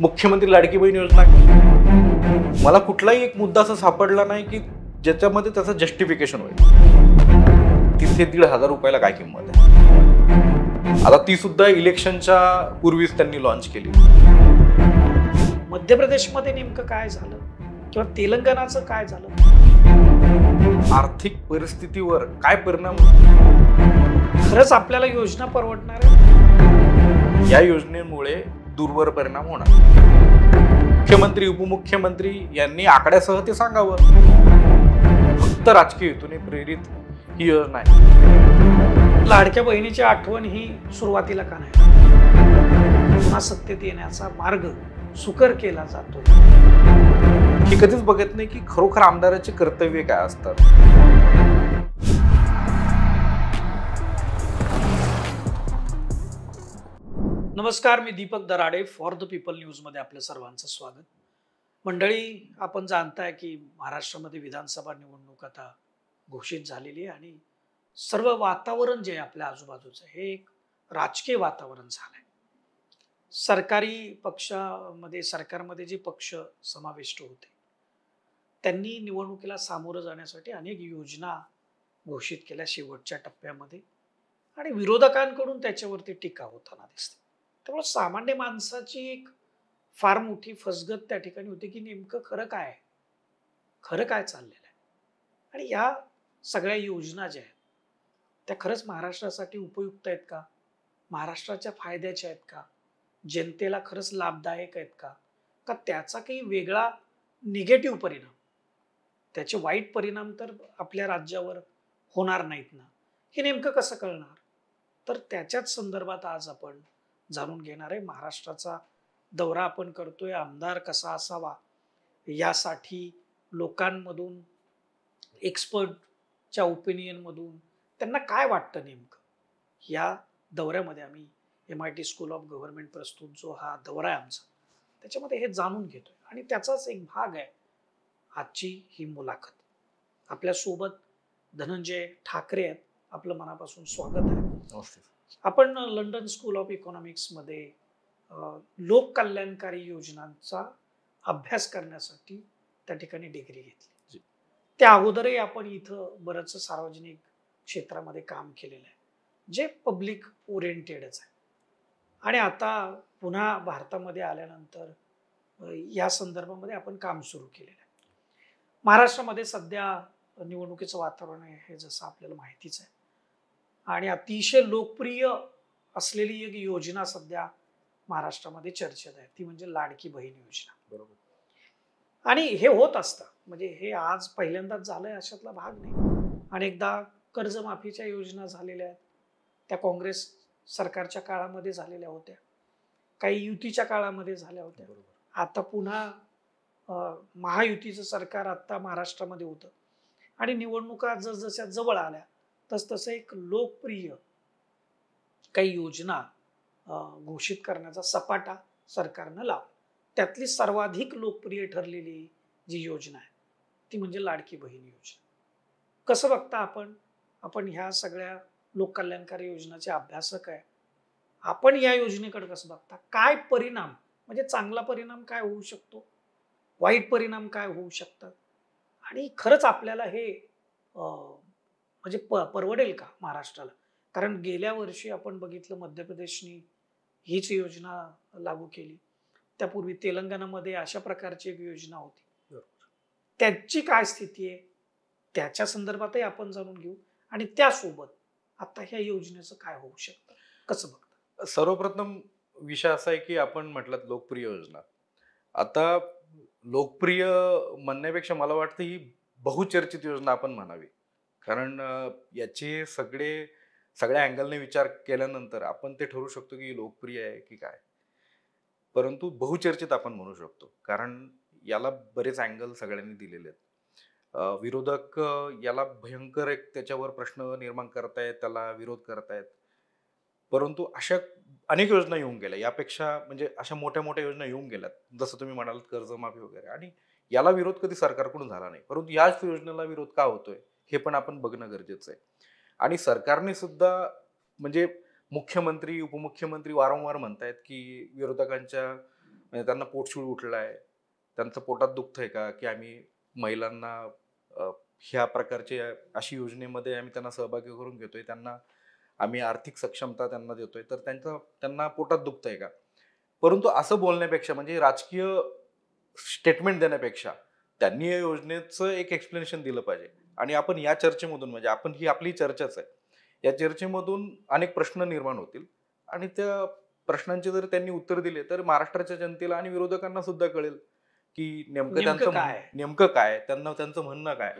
मुख्यमंत्री लाडकी बहीण योजना, मला कुठलाही एक मुद्दा असा सापडला नाही की ज्याच्यामध्ये त्याचं जस्टिफिकेशन होईल. तिथे 1,500 रुपयाला काय किंमत आहे. आता ती सुद्धा इलेक्शनच्या पूर्वीच त्यांनी लॉन्च केली. मध्य प्रदेशमध्ये नेमकं काय झालं किंवा तेलंगणाचं काय झालं, आर्थिक परिस्थितीवर काय परिणाम होतो, खरंच आपल्याला योजना परवडणार आहे? या योजनेमुळे दूरवर परिणाम होणार. मुख्यमंत्री उपमुख्यमंत्री यांनी आकड्यासह ते सांगावं. फक्त राजकीय हेतूने प्रेरित ही योजना आहे. लाडक्या बहिणीची आठवण ही सुरुवातीला का नाही? पुन्हा सत्तेत येण्याचा मार्ग सुकर केला जातो. ही कधीच बघत नाही की खरोखर आमदाराचे कर्तव्य काय असतात. नमस्कार, मी Deepak Darade, for the people न्यूजमध्ये आपल्या सर्वांचं स्वागत. मंडळी, आपण जाणताय की महाराष्ट्रामध्ये विधानसभा निवडणूक आता घोषित झालेली आहे आणि सर्व वातावरण जे आपल्या आजूबाजूचं हे एक राजकीय वातावरण झालंय. सरकारमध्ये जे पक्ष समाविष्ट होते त्यांनी निवडणुकीला सामोरं जाण्यासाठी अनेक योजना घोषित केल्या शेवटच्या टप्प्यामध्ये, आणि विरोधकांकडून त्याच्यावरती टीका होताना दिसते. त्यामुळे सामान्य माणसाची एक फार मोठी फसगत त्या ठिकाणी होती की नेमकं खरं काय चाललेलं आहे, आणि या सगळ्या योजना ज्या आहेत त्या खरंच महाराष्ट्रासाठी उपयुक्त आहेत का, महाराष्ट्राच्या फायद्याच्या आहेत का, जनतेला खरंच लाभदायक आहेत का त्याचा काही वेगळा निगेटिव्ह परिणाम, त्याचे वाईट परिणाम तर आपल्या राज्यावर होणार नाहीत ना, हे नेमकं कसं कळणार? तर त्याच्याच संदर्भात आज आपण जाणून घेणार आहे. महाराष्ट्राचा दौरा आपण करतोय, आमदार कसा असावा यासाठी लोकांमधून, एक्सपर्टच्या ओपिनियनमधून त्यांना काय वाटतं नेमकं, या दौऱ्यामध्ये आम्ही MIT स्कूल ऑफ गव्हर्नमेंट प्रस्तुत जो हा दौरा आहे आमचा, त्याच्यामध्ये हे जाणून घेतोय आणि त्याचाच एक भाग आहे आजची ही मुलाखत. आपल्यासोबत धनंजय ठाकरे आहेत, आपलं मनापासून स्वागत आहे. आपण लंडन स्कूल ऑफ इकॉनॉमिक्समध्ये लोक कल्याणकारी योजनांचा अभ्यास करण्यासाठी त्या ठिकाणी डिग्री घेतली. त्या अगोदरही आपण इथं बरंच सार्वजनिक क्षेत्रामध्ये काम केलेलं आहे जे पब्लिक ओरिएंटेडच आहे, आणि आता पुन्हा भारतामध्ये आल्यानंतर या संदर्भामध्ये आपण काम सुरू केलेलं आहे. महाराष्ट्रामध्ये सध्या निवडणुकीचं वातावरण आहे हे जसं आपल्याला माहितीच आहे, आणि अतिशय लोकप्रिय असलेली एक योजना सध्या महाराष्ट्रामध्ये चर्चेत आहे, ती म्हणजे लाडकी बहीण योजना. बरोबर. आणि हे होत असतं, म्हणजे हे आज पहिल्यांदाच झालंय अशातला भाग नाही. अनेकदा कर्जमाफीच्या योजना झालेल्या आहेत, त्या काँग्रेस सरकारच्या काळामध्ये झालेल्या होत्या, काही युतीच्या काळामध्ये झाल्या होत्या. आता पुन्हा महायुतीचं सरकार आता महाराष्ट्रामध्ये होतं, आणि निवडणुका जसजशा जवळ आल्या तसतसं एक लोकप्रिय काही योजना घोषित करण्याचा सपाटा सरकारनं लावला. त्यातली सर्वाधिक लोकप्रिय ठरलेली जी योजना आहे ती म्हणजे लाडकी बहीण योजना. कसं बघता आपण ह्या सगळ्या लोककल्याणकारी योजनाचे अभ्यासक आहे, आपण या योजनेकडे कसं बघता? काय परिणाम, म्हणजे चांगला परिणाम काय होऊ शकतो, वाईट परिणाम काय होऊ शकतात, आणि खरंच आपल्याला हे म्हणजे परवडेल का महाराष्ट्राला? कारण गेल्या वर्षी आपण बघितलं मध्य प्रदेशनी हीच योजना लागू केली, त्यापूर्वी तेलंगणामध्ये अशा प्रकारची एक योजना होती. त्याची काय स्थिती आहे त्याच्या संदर्भातही आपण जाणून घेऊ, आणि त्यासोबत आता ह्या योजनेचं काय होऊ शकतं, कसं बघता? सर्वप्रथम विषय असा आहे की आपण म्हटलं लोकप्रिय योजना. आता लोकप्रिय म्हणण्यापेक्षा मला वाटतं ही बहुचर्चित योजना आपण म्हणावी, कारण याचे सगळ्या अँगलने विचार केल्यानंतर आपण ते ठरवू शकतो की लोकप्रिय आहे की काय. परंतु बहुचर्चित आपण म्हणू शकतो, कारण याला बरेच अँगल सगळ्यांनी दिलेले आहेत. विरोधक याला भयंकर एक त्याच्यावर प्रश्न निर्माण करतायत, त्याला विरोध करतायत. परंतु अशा अनेक योजना येऊन गेल्या, यापेक्षा म्हणजे अशा मोठ्या मोठ्या योजना येऊन गेल्यात, जसं तुम्ही म्हणालात कर्जमाफी वगैरे, आणि याला विरोध कधी सरकारकडून झाला नाही. परंतु याच योजनेला विरोध का होतोय हे पण आपण बघणं गरजेचं आहे. आणि सरकारने सुद्धा, म्हणजे मुख्यमंत्री उपमुख्यमंत्री वारंवार म्हणतायत की विरोधकांच्या म्हणजे त्यांना पोटशूळ उठलाय, त्यांचं पोटात दुखतंय का, की आम्ही महिलांना अ, ह्या प्रकारचे अशी योजनेमध्ये आम्ही त्यांना सहभागी करून घेतोय, त्यांना आम्ही आर्थिक सक्षमता त्यांना देतोय, तर त्यांना पोटात दुखतंय का? परंतु असं बोलण्यापेक्षा म्हणजे राजकीय स्टेटमेंट देण्यापेक्षा त्यांनी या योजनेचं एक एक्सप्लेनेशन दिलं पाहिजे. आणि आपण या चर्चेमधून म्हणजे आपण ही आपली चर्चाच आहे. या चर्चेमधून अनेक प्रश्न निर्माण होतील आणि त्या प्रश्नांची जर त्यांनी उत्तर दिले, तर महाराष्ट्राच्या जनतेला आणि विरोधकांना सुद्धा कळेल, की नेमकं नेमकं त्यांचं काय? नेमकं काय? त्यांचं म्हणणं काय?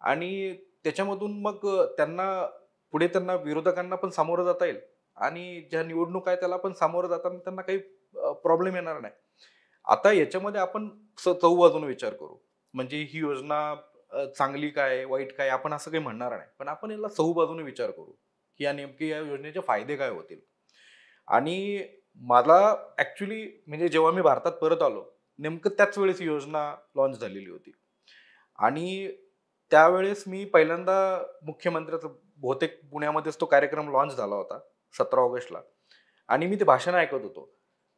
आणि त्याच्यामधून मग त्यांना विरोधकांना पण सामोरं जाता येईल आणि ज्या निवडणूक आहे त्याला पण सामोरं जाताना त्यांना काही प्रॉब्लेम येणार नाही. आता याच्यामध्ये आपण चहूबाजूने विचार करू. म्हणजे ही योजना चांगली काय, वाईट काय आपण असं काही म्हणणार नाही. पण आपण याला चहूबाजूने विचार करू, की नेमके या योजनेचे फायदे काय होतील? आणि मला ॲक्चुअली म्हणजे जेव्हा मी भारतात परत आलो, नेमकं त्याच वेळेस ही योजना लॉन्च झालेली होती. आणि त्यावेळेस मी पहिल्यांदा मुख्यमंत्र्याचं बहुतेक पुण्यामध्येच तो कार्यक्रम लॉन्च झाला होता 17 ऑगस्टला आणि मी ते भाषण ऐकत होतो.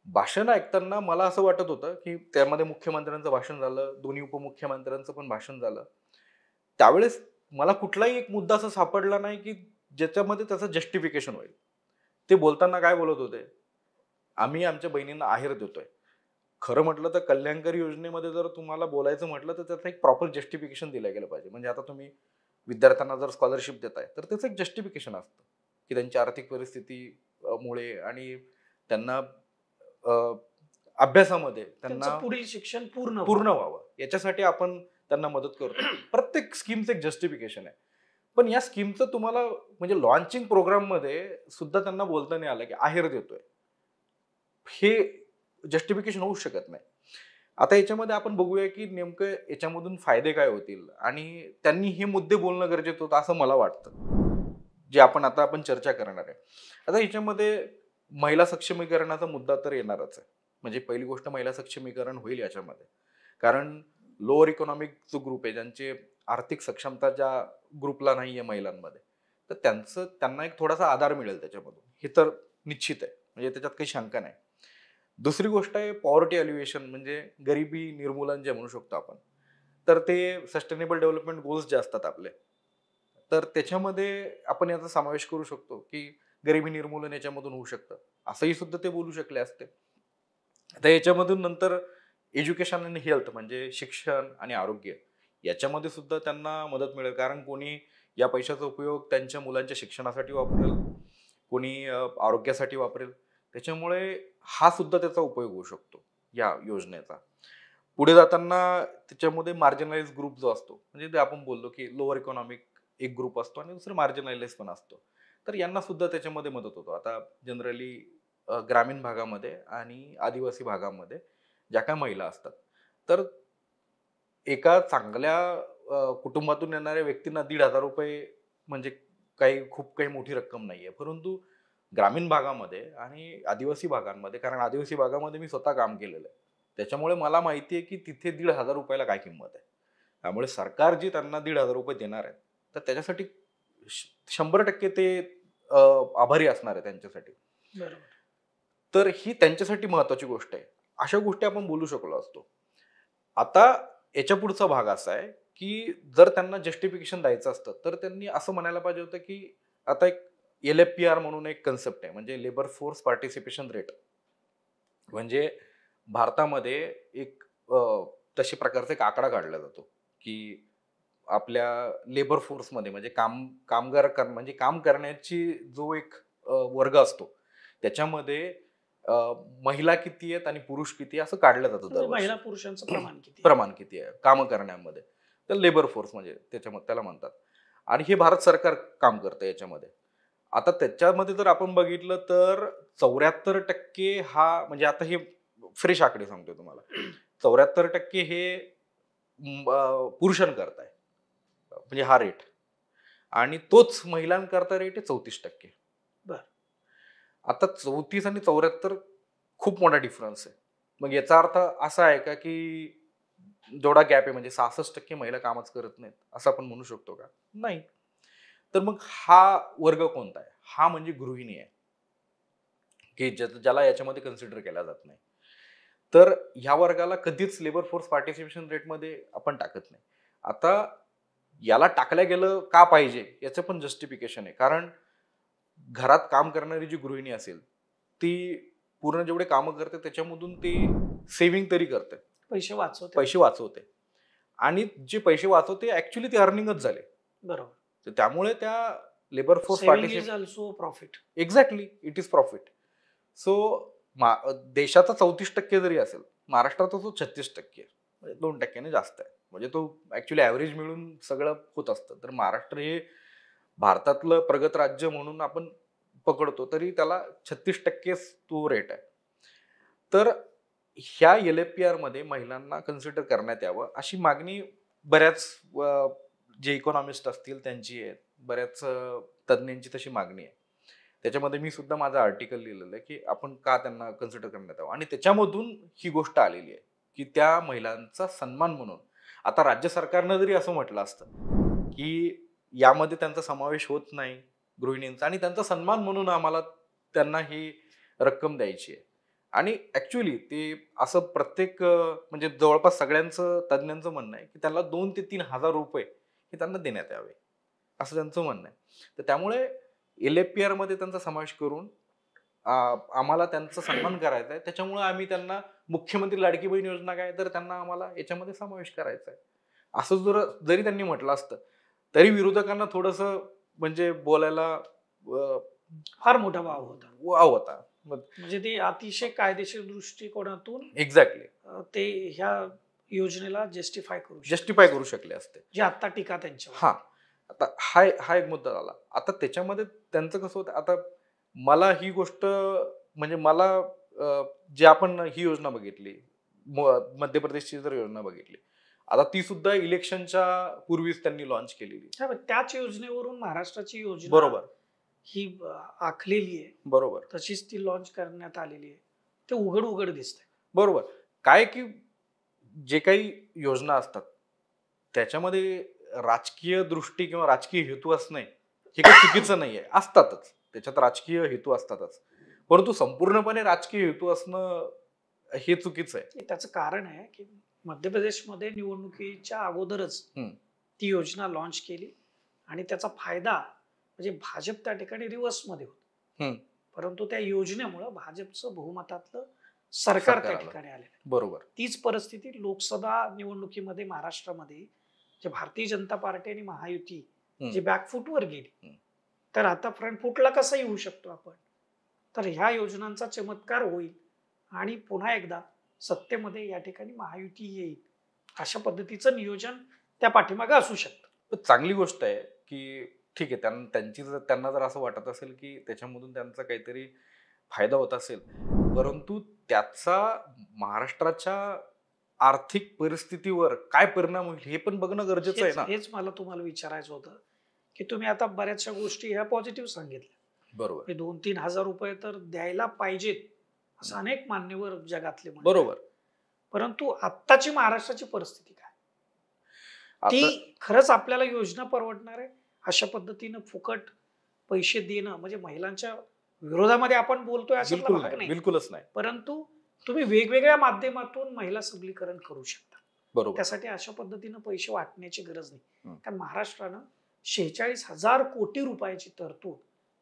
भाषण ऐकताना मला असं वाटत होतं, की त्यामध्ये मुख्यमंत्र्यांचं भाषण झालं, दोन्ही उपमुख्यमंत्र्यांचं पण भाषण झालं. त्यावेळेस मला कुठलाही एक मुद्दा असा सापडला नाही, की ज्याच्यामध्ये त्याचं जस्टिफिकेशन होईल. ते बोलताना काय बोलत होते? आम्ही आमच्या बहिणींना आहेर देतोय. खरं म्हटलं तर कल्याणकारी योजनेमध्ये जर तुम्हाला बोलायचं म्हटलं, तर त्याचं एक प्रॉपर जस्टिफिकेशन दिलं गेलं पाहिजे. म्हणजे आता तुम्ही विद्यार्थ्यांना जर स्कॉलरशिप देताय, तर त्याचं एक जस्टिफिकेशन असतं, की त्यांची आर्थिक परिस्थिती मुळे आणि त्यांना अ, अभ्यासामध्ये त्यांचं त्यांना पुढील शिक्षण पूर्ण पूर्ण व्हावं. व्हावं. याच्यासाठी आपण त्यांना मदत करतो. प्रत्येक स्कीमचं एक जस्टिफिकेशन आहे. पण या स्कीमचं तुम्हाला म्हणजे लॉन्चिंग प्रोग्राममध्ये सुद्धा त्यांना बोलता नाही आलं, की आहेर देतोय. हे जस्टिफिकेशन होऊच शकत नाही. आता याच्यामध्ये आपण बघूया, की नेमकं याच्यामधून फायदे काय होतील आणि त्यांनी हे मुद्दे बोलणं गरजेचं होतं असं मला वाटतं. जे आपण चर्चा करणार आहे. आता याच्यामध्ये महिला सक्षमीकरणाचा मुद्दा तर येणारच आहे. म्हणजे पहिली गोष्ट महिला सक्षमीकरण होईल याच्यामध्ये. कारण लोअर इकॉनॉमिक जो ग्रुप आहे, ज्यांची आर्थिक सक्षमता ज्या ग्रुपला नाहीये महिलांमध्ये, तर त्यांना एक थोडासा आधार मिळेल त्याच्यामधून. हे तर निश्चित आहे. म्हणजे त्याच्यात काही शंका नाही. दुसरी गोष्ट आहे पॉवर्टी अलिव्हेशन म्हणजे गरिबी निर्मूलन जे म्हणू शकतो आपण. तर ते सस्टेनेबल डेव्हलपमेंट गोल्स जे असतात आपले, तर त्याच्यामध्ये आपण याचा समावेश करू शकतो, की गरिबी निर्मूलन याच्यामधून होऊ शकतं. असंही सुद्धा ते बोलू शकले असते. आता याच्यामधून नंतर एज्युकेशन आणि हेल्थ म्हणजे शिक्षण आणि आरोग्य याच्यामध्ये सुद्धा त्यांना मदत मिळेल. कारण कोणी या पैशाचा उपयोग त्यांच्या मुलांच्या शिक्षणासाठी वापरेल, कोणी आरोग्यासाठी वापरेल. त्याच्यामुळे हा सुद्धा त्याचा उपयोग होऊ शकतो या योजनेचा. पुढे जाताना त्याच्यामध्ये मार्जिनलाइज ग्रुप जो असतो, म्हणजे ते आपण बोललो की लोअर इकॉनॉमिक एक ग्रुप असतो आणि दुसरं मार्जिनलाइज पण असतो. तर यांना सुद्धा त्याच्यामध्ये मदत होतो. आता जनरली ग्रामीण भागामध्ये आणि आदिवासी भागामध्ये ज्या काही महिला असतात, तर एका चांगल्या कुटुंबातून येणाऱ्या व्यक्तींना ₹1,500 म्हणजे खूप काही मोठी रक्कम नाहीये. परंतु ग्रामीण भागामध्ये आणि आदिवासी भागांमध्ये, कारण आदिवासी भागामध्ये मी स्वतः काम केलेलं आहे. त्याच्यामुळे मला माहिती आहे की तिथे ₹1,500 ला काय किंमत आहे. त्यामुळे सरकार जी त्यांना ₹1,500 देणार आहे, तर त्याच्यासाठी 100% ते अ, आभारी असणार आहे त्यांच्यासाठी. बरोबर. तर ही त्यांच्यासाठी महत्त्वाची गोष्ट आहे. अशा गोष्टी आपण बोलू शकलो असतो. आता याच्या पुढचा भाग असा आहे, की जर त्यांना जस्टिफिकेशन द्यायचं असतं, तर त्यांनी असं म्हणायला पाहिजे होतं, की आता एक एल-एफ-पी-आर म्हणून एक कन्सेप्ट आहे. म्हणजे लेबर फोर्स पार्टिसिपेशन रेट. म्हणजे भारतामध्ये एक तशा प्रकारचा एक आकडा काढला जातो, की आपल्या लेबर फोर्समध्ये म्हणजे म्हणजे काम करण्याची जो एक वर्ग असतो, त्याच्यामध्ये अ, महिला किती आहेत आणि पुरुष किती आहे असं काढलं जातं म्हणजे दरवर्षी. महिला पुरुषांचं प्रमाण किती आहे? प्रमाण किती आहे कामं करण्यामध्ये. तर लेबर फोर्स म्हणजे त्याला म्हणतात. आणि हे भारत सरकार काम करतं याच्यामध्ये. आता त्याच्यामध्ये जर आपण बघितलं तर 74% हा म्हणजे आता हे फ्रेश आकडे सांगतोय तुम्हाला. 74% हे पुरुषांकरता म्हणजे हा रेट आणि तोच महिलांकरता रेट आहे 34%. बरं. आता 34 आणि 74 खूप मोठा डिफरन्स आहे. मग याचा अर्थ असा आहे का, की जेवढा गॅप आहे म्हणजे 66% महिला कामच करत नाहीत, असं आपण म्हणू शकतो का? नाही. तर मग हा वर्ग कोणता आहे? हा म्हणजे गृहिणी आहे, की ज्याला याच्यामध्ये कन्सिडर केला जात नाही. तर ह्या वर्गाला कधीच लेबर फोर्स पार्टिसिपेशन रेटमध्ये आपण टाकत नाही. आता याला टाकल्या गेलं का पाहिजे याचं पण जस्टिफिकेशन आहे. कारण घरात काम करणारी जी गृहिणी असेल, ती पूर्ण जेवढे कामं करते त्याच्यामधून ती सेव्हिंग तरी करते. पैसे वाचवते. पैसे वाचवते. आणि जे पैसे वाचवते ॲक्चुअली ते अर्निंगच झाले. बरोबर. तर त्यामुळे त्या labour force saving is also profit. Exactly it is profit. So देशाचा 34% जरी असेल, महाराष्ट्राचा तो 36% आहे. म्हणजे 2% जास्त आहे. म्हणजे तो ॲक्च्युअली ॲव्हरेज मिळून सगळं होत असतं. तर महाराष्ट्र हे भारतातलं प्रगत राज्य म्हणून आपण पकडतो, तरी त्याला 36% तो रेट आहे. तर ह्या LFPR मध्ये महिलांना कन्सिडर करण्यात यावं अशी मागणी बऱ्याच जे इकॉनॉमिस्ट असतील त्यांची आहे. बऱ्याच तज्ज्ञांची तशी मागणी आहे. त्याच्यामध्ये मी सुद्धा माझं आर्टिकल लिहिलेलं आहे की आपण का त्यांना कन्सिडर करण्यात यावं आणि त्याच्यामधून ही गोष्ट आलेली आहे की त्या महिलांचा सन्मान म्हणून आता राज्य सरकारनं जरी असं म्हटलं असतं की यामध्ये त्यांचा समावेश होत नाही गृहिणींचा आणि त्यांचा सन्मान म्हणून आम्हाला त्यांना ही रक्कम द्यायची आहे. आणि ऍक्च्युअली ते असं प्रत्येक म्हणजे जवळपास सगळ्यांचं तज्ज्ञांचं म्हणणं आहे की त्यांना 2 ते 3 हजार रुपये हे त्यांना देण्यात यावे असं त्यांचं म्हणणं आहे. तर त्यामुळे LFPR मध्ये त्यांचा समावेश करून आम्हाला त्यांचा सन्मान करायचा आहे. त्याच्यामुळे आम्ही त्यांना मुख्यमंत्री लाडकी बहीण योजना काय तर त्यांना आम्हाला याच्यामध्ये समावेश करायचा आहे असं जरी त्यांनी म्हटलं असतं तरी विरोधकांना थोडंसं म्हणजे बोलायला फार मोठा वाव होता. वाव होता. म्हणजे ते अतिशय कायदेशीर दृष्टिकोनातून एक्झॅक्टली ते ह्या योजनेला जस्टिफाय करू शकले असते. जे आता टीका त्यांच्यावर. हा आता हा एक मुद्दा झाला. आता त्याच्यामध्ये त्यांचं कसं होतं, आता मला ही गोष्ट म्हणजे मला जे आपण ही योजना बघितली मध्य प्रदेशची जर योजना बघितली आता ती सुद्धा इलेक्शनच्या पूर्वीच त्यांनी लॉन्च केलेली. त्याच योजनेवरून महाराष्ट्राची योजना बरोबर ही आखलेली आहे. बरोबर तशीच ती लॉन्च करण्यात आलेली आहे. ते उघड दिसतंय. बरोबर. काय की जे काही योजना असतात त्याच्यामध्ये राजकीय दृष्टी किंवा राजकीय हेतू असणे हे काही चुकीचं नाहीये. असतातच त्याच्यात राजकीय हेतू असतातच, परंतु संपूर्णपणे राजकीय हेतू असणं हे चुकीचं आहे. त्याचं कारण आहे की मध्य प्रदेशमध्ये निवडणुकीच्या अगोदरच ती योजना लॉन्च केली आणि त्याचा फायदा म्हणजे भाजप त्या ठिकाणी रिव्हर्समध्ये होत. परंतु त्या योजनेमुळे भाजपचं बहुमतातलं सरकार त्या ठिकाणी आलेलं आहे. बरोबर. तीच परिस्थिती लोकसभा निवडणुकीमध्ये महाराष्ट्रामध्ये जे भारतीय जनता पार्टी आणि महायुती जी बॅकफूटवर गेली, तर आता फ्रंट फूटला कसं येऊ शकतो आपण. तर ह्या योजनांचा चमत्कार होईल आणि पुन्हा एकदा सत्तेमध्ये या ठिकाणी महायुती येईल अशा पद्धतीचं नियोजन त्या पाठीमागे असू शकतं. चांगली गोष्ट आहे की ठीक आहे, त्यांना जर असं वाटत असेल की त्याच्यामधून त्यांचा काहीतरी फायदा होत असेल, परंतु त्याचा महाराष्ट्राच्या आर्थिक परिस्थितीवर काय परिणाम होईल हे पण बघणं गरजेचं आहे ना. हेच मला तुम्हाला विचारायचं होतं की तुम्ही आता बऱ्याचशा गोष्टी ह्या पॉझिटिव्ह सांगितल्या. बरोबर. 2-3 हजार रुपये तर द्यायला पाहिजेत असं अनेक मान्यवर जगातले. बरोबर. परंतु आत्ताची महाराष्ट्राची परिस्थिती काय, ती खरंच आपल्याला योजना परवडणार आहे? अशा पद्धतीनं फुकट पैसे देणं म्हणजे महिलांच्या विरोधामध्ये आपण बोलतोय असं नाही, बिलकुलच नाही. परंतु तुम्ही वेगवेगळ्या माध्यमातून महिला सबलीकरण करू शकता. बरोबर. त्यासाठी अशा पद्धतीनं पैसे वाटण्याची गरज नाही. कारण महाराष्ट्रानं 46,000 कोटी रुपयाची तरतूद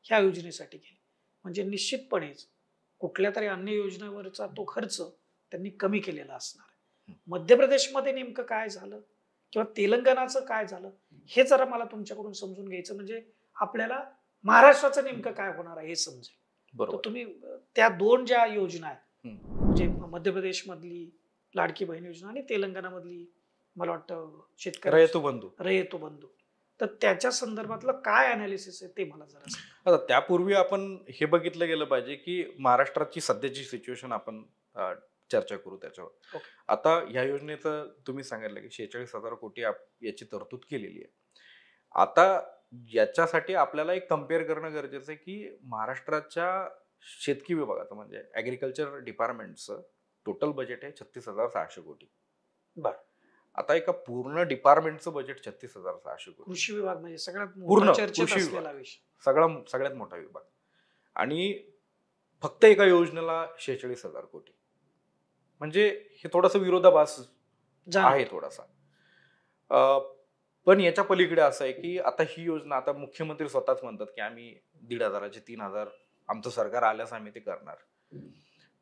ह्या योजनेसाठी केली. म्हणजे निश्चितपणेच कुठल्या तरी अन्य योजनेवरचा तो खर्च त्यांनी कमी केलेला असणार आहे. मध्य प्रदेशमध्ये नेमकं काय झालं किंवा तेलंगणाचं काय झालं हे जरा मला तुमच्याकडून समजून घ्यायचं, म्हणजे आपल्याला महाराष्ट्राचं नेमकं काय होणार आहे हे समजेल. तर तुम्ही त्या 2 ज्या योजना आहेत म्हणजे मध्य प्रदेश मधली लाडकी बहीण योजना आणि तेलंगणामधली मला वाटतं शेतकरी रयतो बंधू, तर त्याच्या संदर्भातलं काय अनालिसिस आहे ते मला जरा सांगा. आता त्यापूर्वी आपण हे बघितलं गेलं पाहिजे की महाराष्ट्राची सध्याची सिच्युएशन आपण चर्चा करू त्याच्यावर. आता ह्या योजनेचं तुम्ही सांगितलं की 46,000 कोटी याची तरतूद केलेली आहे. आता याच्यासाठी आपल्याला एक कम्पेअर करणं गरजेचं आहे की महाराष्ट्राच्या शेतकी विभागाचं म्हणजे ऍग्रिकल्चर डिपार्टमेंटचं टोटल बजेट आहे 36,600 कोटी. बरं. आता एका पूर्ण डिपार्टमेंटचं बजेट 36,600 कोटी. कृषी विभाग म्हणजे सगळ्यात पूर्ण चर्चेत असलेला विषय, सगळ्यात मोठा विभाग आणि फक्त एका योजनेला 46,000 कोटी. म्हणजे हे थोडंसं विरोधाभास आहे जाणवतो. थोडासा. पण याच्या पलीकडे असं आहे की आता ही योजना, आता मुख्यमंत्री स्वतःच म्हणतात की आम्ही 1,500चे 3,000 आमचं सरकार आल्यास आम्ही ते करणार.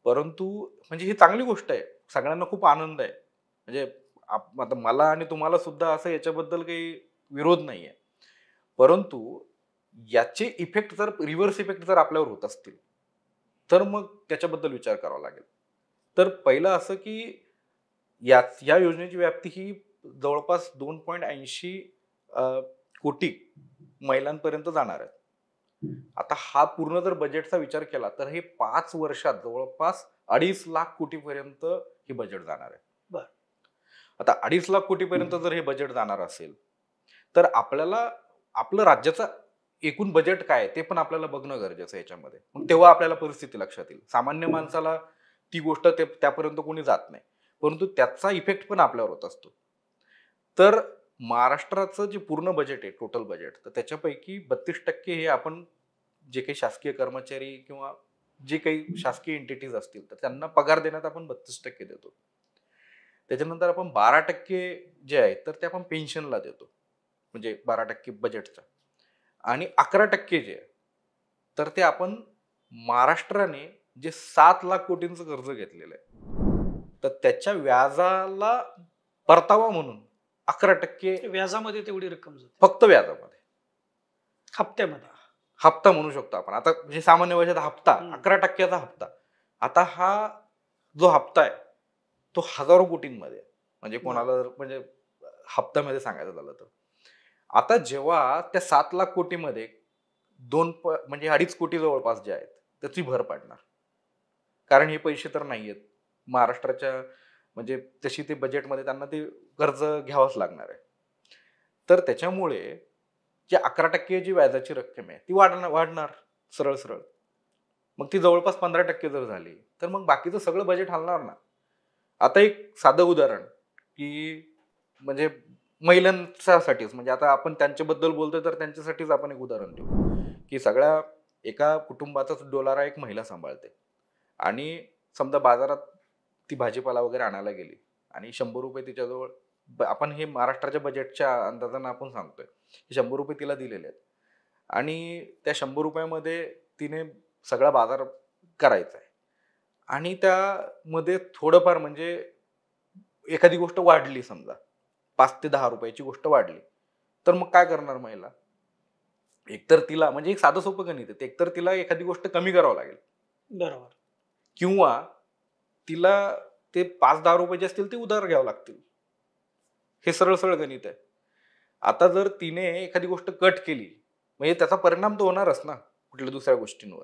परंतु म्हणजे ही चांगली गोष्ट आहे. सगळ्यांना खूप आनंद आहे. म्हणजे आता मला आणि तुम्हाला सुद्धा असं याच्याबद्दल काही विरोध नाहीये. परंतु याचे इफेक्ट जर रिव्हर्स इफेक्ट जर आपल्यावर होत असतील, तर मग त्याच्याबद्दल विचार करावा लागेल. तर पहिलं असं की या योजनेची व्याप्ती ही जवळपास 2.80 कोटी महिलांपर्यंत जाणार आहे. आता हा पूर्ण जर बजेटचा विचार केला तर हे 5 वर्षात जवळपास 2.5 लाख कोटीपर्यंत हे बजेट जाणार आहे. बरं. आता 2.5 लाख कोटीपर्यंत जर हे बजेट जाणार असेल, तर आपल्याला आपलं राज्याचं एकूण बजेट काय आहे ते पण आपल्याला बघणं गरजेचं आहे याच्यामध्ये. मग तेव्हा आपल्याला परिस्थिती लक्षात येईल. सामान्य माणसाला ती गोष्ट त्यापर्यंत कोणी जात नाही. परंतु त्याचा इफेक्ट पण आपल्यावर होत असतो. तर महाराष्ट्राचं जे पूर्ण बजेट आहे, टोटल बजेट, तर त्याच्यापैकी 32% हे आपण जे काही शासकीय कर्मचारी किंवा जे काही शासकीय एंटिटीज असतील, तर त्यांना पगार देण्यात आपण 32% देतो. त्याच्यानंतर आपण 12% जे आहेत, तर ते आपण पेन्शनला देतो. म्हणजे 12% बजेटच्या. आणि 11% जे आहे, तर ते आपण महाराष्ट्राने जे 7 लाख कोटींचं कर्ज घेतलेलं आहे, तर त्याच्या व्याजाला परतावा म्हणून 11% व्याजामध्ये तेवढी रक्कम जाते. फक्त व्याजामध्ये. हप्त्यामध्ये. हप्ता म्हणू शकतो आपण. आता म्हणजे सामान्य भाषेत हप्ता, हं. 11%चा हप्ता. आता हा जो हप्ता आहे, तो हजारो कोटींमध्ये आहे. म्हणजे कोणाला म्हणजे हप्त्यामध्ये सांगायचं झालं तर. आता जेव्हा त्या 7 लाख कोटीमध्ये म्हणजे 2.5 कोटी जवळपास जे आहेत, त्याची भर पाडणार. कारण हे पैसे तर नाहीयेत. महाराष्ट्राच्या म्हणजे तशी ते बजेटमध्ये त्यांना ते कर्ज घ्यावंच लागणार आहे. तर त्याच्यामुळे जे 11% जी व्याजाची रक्कम आहे, ती वाढणार सरळ-सरळ. मग ती जवळपास 15% जर झाली, तर मग बाकीचं सगळं बजेट हलणार ना. आता एक साधं उदाहरण, की म्हणजे महिलांसाठीच, म्हणजे आता आपण त्यांच्याबद्दल बोलतोय तर त्यांच्यासाठीच आपण एक उदाहरण देऊ, की सगळ्या एका कुटुंबाचाच डोलारा एक महिला सांभाळते. आणि समजा बाजारात ती भाजीपाला वगैरे आणायला गेली आणि ₹100 तिच्याजवळ, आपण हे महाराष्ट्राच्या बजेटच्या अंदाजानं आपण सांगतोय, की ₹100 तिला दिलेले आहेत. आणि त्या ₹100 तिने सगळा बाजार करायचा आहे. आणि त्यामध्ये थोडंफार म्हणजे एखादी गोष्ट वाढली समजा, ₹5 ते ₹10 ची गोष्ट वाढली. तर मग काय करणार महिला? एकतर तिला म्हणजे एक साधं सोपं गणित आहे. एकतर तिला एखादी गोष्ट कमी करावं लागेल बरोबर. किंवा तिला ते ₹5-10 जे असतील ते उधार घ्यावं लागतील. हे सरळ-सरळ गणित आहे. आता जर तिने एखादी गोष्ट कट केली, म्हणजे त्याचा परिणाम तर होणारच ना कुठल्या दुसऱ्या गोष्टींवर.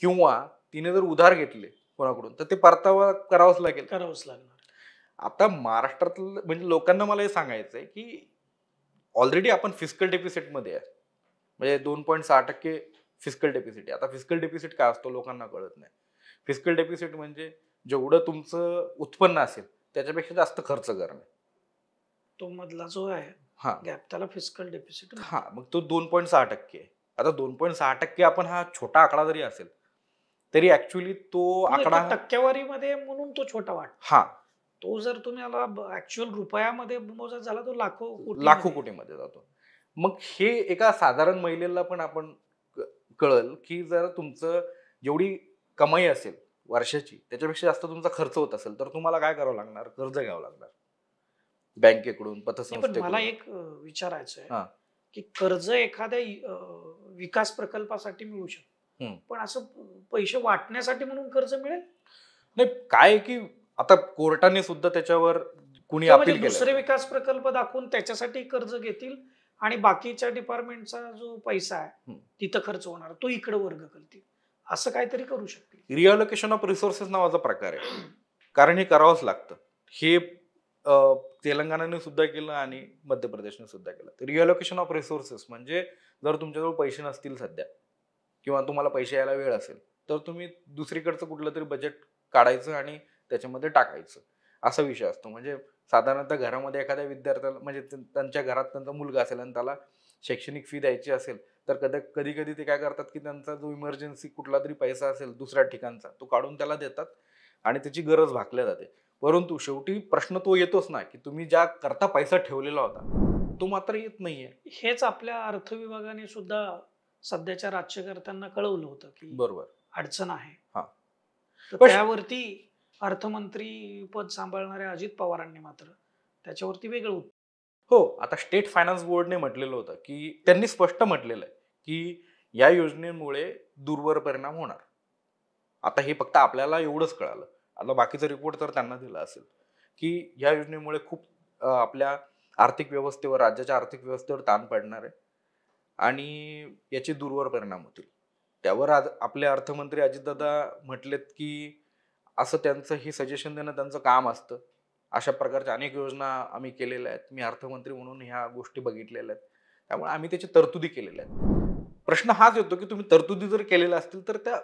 किंवा तिने जर उधार घेतले कोणाकडून, तर ते परतावा करावाच लागेल. करावंच लागणार. आता महाराष्ट्रातलं म्हणजे लोकांना मला हे सांगायचंय, की ऑलरेडी आपण फिस्कल डेफिसिटमध्ये आहे. म्हणजे 2.6% फिस्कल डेफिसिट आहे. आता फिस्कल डेफिसिट काय असतो लोकांना कळत नाही. फिस्कल डेफिसिट म्हणजे जेवढं तुमचं उत्पन्न असेल, त्याच्यापेक्षा जास्त खर्च करणे. तो मधला जो आहे हां. गॅप त्याला फिस्कल डेफिसिट. हां, मग तो 2.6% आहे. आता 2.6% आपण हा छोटा आकडा जरी असेल, तरी ॲक्चुअली तो आकडा टक्केवारीमध्ये म्हणून तो छोटा वाटतो. हां, तो जर तुम्ही ऍक्च्युअल रुपयामध्ये मोजत झाला तो लाखो लाखो कोटीमध्ये. कोटीमध्ये जातो. मग हे एका साधारण महिलेला पण आपण कळेल, की जर तुमचं जेवढी कमाई असेल वर्षाची, त्याच्यापेक्षा जास्त तुमचा खर्च होत असेल, तर तुम्हाला काय करावं लागणार? कर्ज घ्यावं लागणार. बँकेकडून, नाही, पण मला पतसंस्थेकडून. एक विचारायचं आहे हां. की कर्ज एखाद्या विकास प्रकल्पासाठी मिळू शकतं. हं. पण असं पैसे वाटण्यासाठी म्हणून कर्ज मिळेल? नाही, काय आहे, की आता कोर्टाने सुद्धा त्याच्यावर कुणी किंवा म्हणजे अपील दुसरे केलं. विकास प्रकल्प दाखवून त्याच्यासाठी कर्ज घेतील आणि बाकीच्या डिपार्टमेंटचा जो पैसा आहे हं. तिथं खर्च होणार तो इकडे वर्ग करतील, असं काहीतरी करू शकतील. रिअलोकेशन ऑफ रिसोर्सेस नावाचा प्रकार आहे. कारण हे करावंच लागतं. हे तेलंगणाने सुद्धा केलं आणि मध्य प्रदेशने सुद्धा केलं. तर रिअलोकेशन ऑफ रिसोर्सेस म्हणजे जर तुमच्याजवळ पैसे नसतील सध्या किंवा तुम्हाला पैसे यायला वेळ असेल, तर तुम्ही दुसरीकडचं कुठलं तरी बजेट काढायचं आणि त्याच्यामध्ये टाकायचं. असा विषय असतो. म्हणजे साधारणतः घरामध्ये एखाद्या विद्यार्थ्याला म्हणजे त्यांच्या घरात त्यांचा मुलगा असेल आणि त्याला शैक्षणिक फी द्यायची असेल, तर कधी-कधी ते काय करतात, की त्यांचा जो इमर्जन्सी कुठला तरी पैसा असेल दुसऱ्या ठिकाणचा, तो काढून त्याला देतात आणि त्याची गरज भागल्या जाते. परंतु शेवटी प्रश्न तो येतोच ना, की तुम्ही ज्या करता पैसा ठेवलेला होता तो मात्र येत नाहीये. हेच आपल्या अर्थ विभागाने सुद्धा सध्याच्या राज्यकर्त्यांना कळवलं होतं की बरोबर. अडचण आहे. हा. तर पण त्यावरती अर्थमंत्री पद सांभाळणाऱ्या अजित पवारांनी मात्र त्याच्यावरती वेगळं हो, आता स्टेट फायनान्स बोर्डने म्हटलेलं होतं, की त्यांनी स्पष्ट म्हटलेलं आहे, की या योजनेमुळे दूरवर परिणाम होणार. आता हे फक्त आपल्याला एवढंच कळालं. आता बाकीचा रिपोर्ट तर त्यांना दिला असेल, की या योजनेमुळे खूप आपल्या आर्थिक व्यवस्थेवर, राज्याच्या आर्थिक व्यवस्थेवर ताण पडणार आहे आणि याचे दूरवर परिणाम होतील. त्यावर आज आपले अर्थमंत्री अजितदादा म्हटलेत, की असं त्यांचं हे सजेशन देणं त्यांचं काम असतं. अशा प्रकारच्या अनेक योजना आम्ही केलेल्या आहेत. मी अर्थमंत्री म्हणून ह्या गोष्टी बघितलेल्या आहेत. त्यामुळे आम्ही त्याची तरतुदी केलेल्या आहेत. प्रश्न हाच येतो, की तुम्ही तरतुदी जर केलेल्या असतील, तर त्या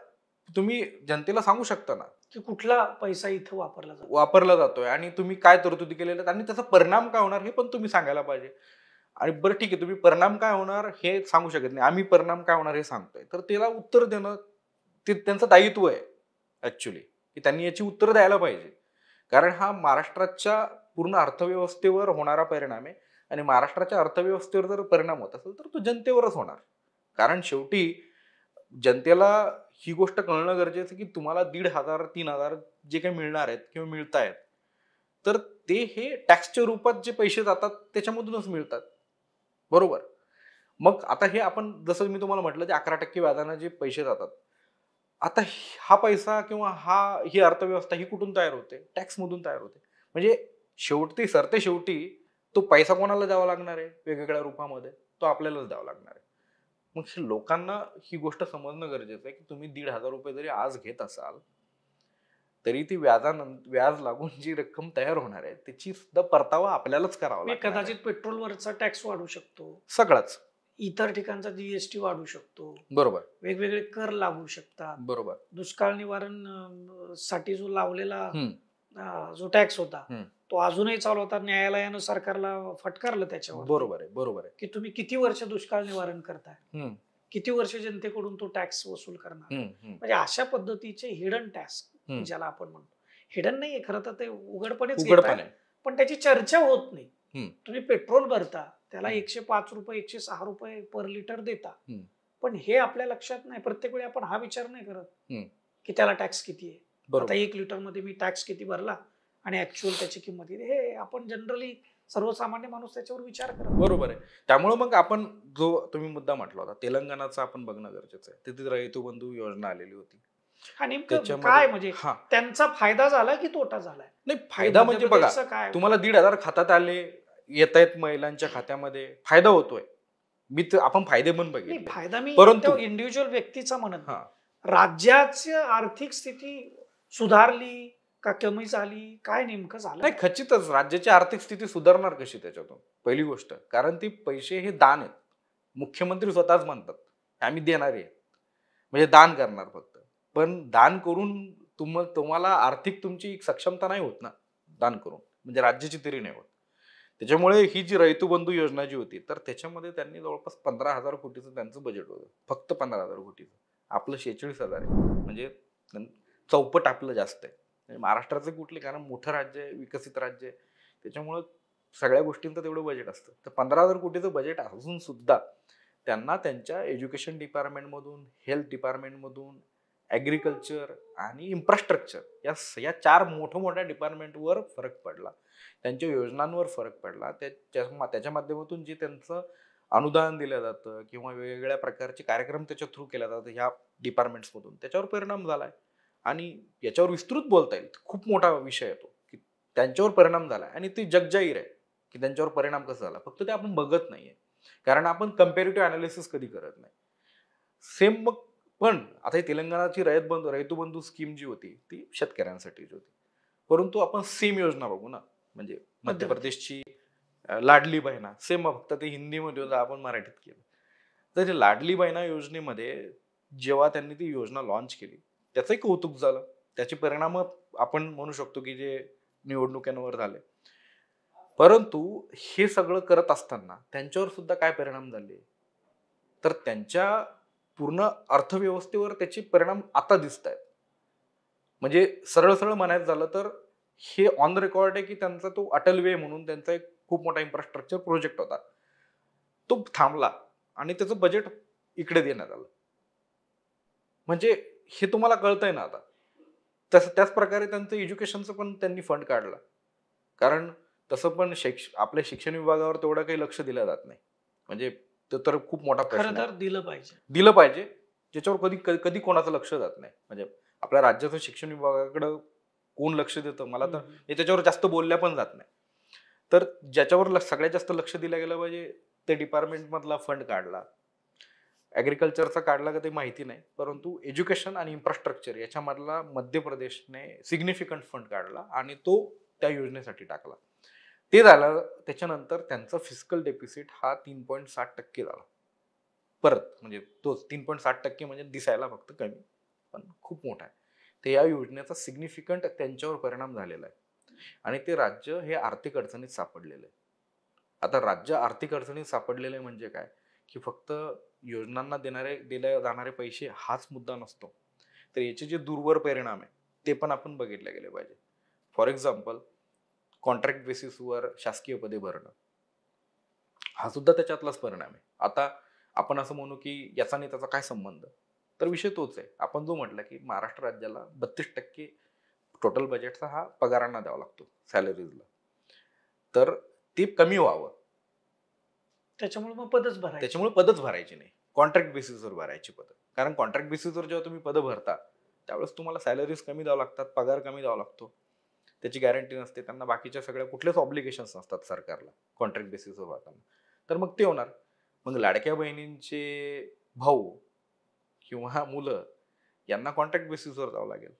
तुम्ही जनतेला सांगू शकता ना, की कुठला पैसा इथं वापरला जातो. वापरला जातोय आणि तुम्ही काय तरतुदी केलेल्या आहेत आणि त्याचा परिणाम काय होणार हे पण तुम्ही सांगायला पाहिजे. आणि बरं ठीक आहे, तुम्ही परिणाम काय होणार हे सांगू शकत नाही. आम्ही परिणाम काय होणार हे सांगतोय. तर त्याला उत्तर देणं ते त्यांचं दायित्व आहे ॲक्चुअली, की त्यांनी याची उत्तरं द्यायला पाहिजे. कारण हा महाराष्ट्राच्या पूर्ण अर्थव्यवस्थेवर होणारा परिणाम आहे आणि महाराष्ट्राच्या अर्थव्यवस्थेवर जर परिणाम होत असेल तर तो जनतेवरच होणार. कारण शेवटी जनतेला ही गोष्ट कळणं गरजेचं की तुम्हाला 1,500 3,000 जे काही मिळणार आहेत किंवा मिळतायत, तर ते हे टॅक्सच्या रूपात जे पैसे जातात त्याच्यामधूनच मिळतात. बरोबर. मग आता हे आपण जसं मी तुम्हाला म्हटलं ते 11% व्याजाने जे पैसे जातात. आता हा पैसा किंवा ही अर्थव्यवस्था ही कुठून तयार होते? टॅक्समधून तयार होते. म्हणजे शेवटी सरते शेवटी तो पैसा कोणाला द्यावा लागणार आहे वेगवेगळ्या रूपामध्ये? तो आपल्यालाच द्यावा लागणार आहे. मग लोकांना ही गोष्ट समजणं गरजेचं आहे, की तुम्ही ₹1,500 जरी आज घेत असाल, तरी ती व्याज लागून जी रक्कम तयार होणार आहे, त्याची सुद्धा परतावा आपल्यालाच करावा मी लागणार आहे. कदाचित पेट्रोलवरचा टॅक्स वाढू शकतो. सगळाच. इतर ठिकाणचा जीएसटी वाढू शकतो. बरोबर, वेगवेगळे कर लागू शकतात. बरोबर. दुष्काळ निवारण साठी जो लावलेला हं, जो टॅक्स होता हं. तो अजूनही चालू होता. न्यायालयानं सरकारला फटकारलं त्याच्यावर बरोबर आहे, बरोबर आहे. की तुम्ही किती वर्ष दुष्काळ निवारण करताय, हं, किती वर्ष जनतेकडून तो टॅक्स वसूल करणार. हं, हं, म्हणजे अशा पद्धतीचे हिडन टॅक्स हं. ज्याला आपण म्हणतो, हिडन नाहीये खरं तर ते उघडपणेच उघडपणे. घेताय, पण त्याची चर्चा होत नाही. हं. तुम्ही पेट्रोल भरता त्याला हं. 105 रुपये 106 रुपये पर लिटर देता, हं. पण हे आपल्या लक्षात नाही. प्रत्येक वेळी आपण हा विचार नाही करत हं. की त्याला टॅक्स किती आहे. आता बरोबर. 1 लिटर मध्ये मी टॅक्स किती भरला आणि ऍक्च्युअल त्याची किंमत किती, हे आपण जनरली सर्वसामान्य माणूस त्याच्यावर विचार करत. बरोबर आहे. त्यामुळे मग आपण जो तुम्ही मुद्दा म्हटला होता, तेलंगणाचं आपण बघणं गरजेचं आहे. तिथे रयतू बंधू योजना आलेली होती. हा नेमकं त्याच्यामध्ये काय म्हणजे हां. त्यांचा फायदा झाला की तोटा झालाय? नाही फायदा म्हणजे बघा, मध्यप्रदेशचं काय तुम्हाला 1,500 खात्यात आले, येतायत महिलांच्या खात्यामध्ये, फायदा होतोय. आपण फायदे पण नाही, बघितले. फायदा मी परंतु इंडिव्हिज्युअल व्यक्तीचा म्हणत नाही. हां. राज्याची आर्थिक स्थिती सुधारली का कमी झाली, काय नेमकं झालं? नाही खचितच राज्याची आर्थिक स्थिती सुधारणार कशी त्याच्यातून? पहिली गोष्ट. कारण ती पैसे हे दान आहेत. मुख्यमंत्री स्वतःच म्हणतात, आम्ही देणारे आहेत. म्हणजे दान करणार फक्त. पण दान करून तुम्हाला आर्थिक तुमची सक्षमता नाही होत ना, दान करून. म्हणजे राज्याची तरी नाही होत. त्याच्यामुळे ही जी रयतू बंधू योजना जी होती, तर त्याच्यामध्ये त्यांनी जवळपास 15,000 कोटीचं त्यांचं बजेट होतं. फक्त 15,000 कोटीचं. आपलं 46,000 आहे. म्हणजे चौपट आपलं जास्त आहे. म्हणजे महाराष्ट्राचे कुठले कारण मोठं राज्य आहे, विकसित राज्य आहे. त्याच्यामुळं सगळ्या गोष्टींचं तेवढं बजेट असतं. तर 15,000 कोटीचं बजेट असून सुद्धा त्यांना त्यांच्या एज्युकेशन डिपार्टमेंटमधून, हेल्थ डिपार्टमेंटमधून, ॲग्रिकल्चर आणि इन्फ्रास्ट्रक्चर या 4 मोठ्या डिपार्टमेंटवर फरक पडला. त्यांच्या योजनांवर फरक पडला. त्याच्या माध्यमातून जे त्यांचं अनुदान दिलं जातं किंवा वेगवेगळ्या प्रकारचे कार्यक्रम त्याच्या थ्रू केले जातात ह्या डिपार्टमेंट्समधून, त्याच्यावर परिणाम झालाय. आणि याच्यावर विस्तृत बोलता येईल. खूप मोठा विषय आहे तो, की त्यांच्यावर परिणाम झालाय आणि ती जगजाहीर आहे, की त्यांच्यावर परिणाम कसा झाला. फक्त ते आपण बघत नाहीये. कारण आपण कंपॅरेटिव्ह अनालिसिस कधी करत नाही. सेम मग पण आता ही तेलंगणाची रयतू बंधू स्कीम जी होती, ती शेतकऱ्यांसाठीची होती. परंतु आपण सेम योजना बघू ना, म्हणजे मध्य प्रदेशची लाडली बहिणा, सेम फक्त ते हिंदीमध्ये होतं, आपण मराठीत केलं. तर ते लाडली बहिणा योजनेमध्ये जेव्हा त्यांनी ती योजना लॉन्च केली, त्याचंही कौतुक झालं. त्याचे परिणाम आपण म्हणू शकतो की जे निवडणुकांवर झाले. परंतु हे सगळं करत असताना त्यांच्यावर सुद्धा काय परिणाम झाले, तर त्यांच्या पूर्ण अर्थव्यवस्थेवर त्याचे परिणाम आता दिसत आहेत. म्हणजे सरळ सरळ म्हणायचं झालं तर हे ऑन द रेकॉर्ड आहे की त्यांचा तो अटल वे म्हणून त्यांचा एक खूप मोठा इन्फ्रास्ट्रक्चर प्रोजेक्ट होता, तो थांबला आणि त्याचं बजेट इकडे देण्यात आलं. म्हणजे हे तुम्हाला कळतंय ना आता. त्याच प्रकारे त्यांचं एज्युकेशनचं पण त्यांनी फंड काढला. कारण तसं पण आपल्या शिक्षण विभागावर तेवढं काही लक्ष दिलं जात नाही. म्हणजे तो तर खूप मोठा खरं प्रश्न तर आहे. दिलं पाहिजे. दिलं पाहिजे, ज्याच्यावर कधी कधी कोणाचं लक्ष जात नाही. म्हणजे आपल्या राज्याचं शिक्षण विभागाकडं कोण लक्ष देतं मला तर हे त्याच्यावर जास्त बोलल्या पण जात नाही. तर ज्याच्यावर सगळ्यात जास्त लक्ष दिलं गेलं पाहिजे ते डिपार्टमेंट मधला फंड काढला. ॲग्रिकल्चरचा काढला का ते माहिती नाही, परंतु एज्युकेशन आणि इन्फ्रास्ट्रक्चर याच्यामधला मध्य प्रदेशने सिग्निफिकंट फंड काढला आणि तो त्या योजनेसाठी टाकला. ते झालं त्याच्यानंतर त्यांचा फिस्कल डेफिसिट हा 3.7% झाला. परत म्हणजे तोच 3.7% म्हणजे दिसायला फक्त कमी, पण खूप मोठा आहे. तर या योजनेचा सिग्निफिकंट त्यांच्यावर परिणाम झालेला आहे आणि ते राज्य हे आर्थिक अडचणीत सापडलेलं आहे. आता राज्य आर्थिक अडचणीत सापडलेले म्हणजे काय, की फक्त योजनांना दिले जाणारे पैसे हाच मुद्दा नसतो. तर याचे जे दूरवर परिणाम आहे ते पण आपण बघितले गेले पाहिजे. फॉर एक्झाम्पल, कॉन्ट्रॅक्ट बेसिसवर शासकीय पदे भरणं हा सुद्धा त्याच्यातलाच परिणाम आहे. आता आपण असं म्हणू की याचा आणि त्याचा काय संबंध, तर विषय तोच आहे. आपण जो म्हटलं की महाराष्ट्र राज्याला 32% टोटल बजेटचा हा पगारांना द्यावा लागतो, सॅलरीजला. तर ते कमी व्हावं त्याच्यामुळे मग पदच भरायचे. त्याच्यामुळे पदच भरायची नाही, कॉन्ट्रॅक्ट बेसिसवर भरायची पदं. कारण कॉन्ट्रॅक्ट बेसिसवर जेव्हा तुम्ही पदं भरता त्यावेळेस तुम्हाला सॅलरीज कमी द्यावं लागतात, पगार कमी द्यावा लागतो. त्याची गॅरंटी नसते, त्यांना बाकीच्या सगळ्या कुठलेच ऑब्लिगेशन्स नसतात सरकारला कॉन्ट्रॅक्ट बेसिसवर भरताना. तर मग ते होणार. मग लाडक्या बहिणींचे भाऊ किंवा मुलं यांना कॉन्ट्रॅक्ट बेसिसवर जावं लागेल.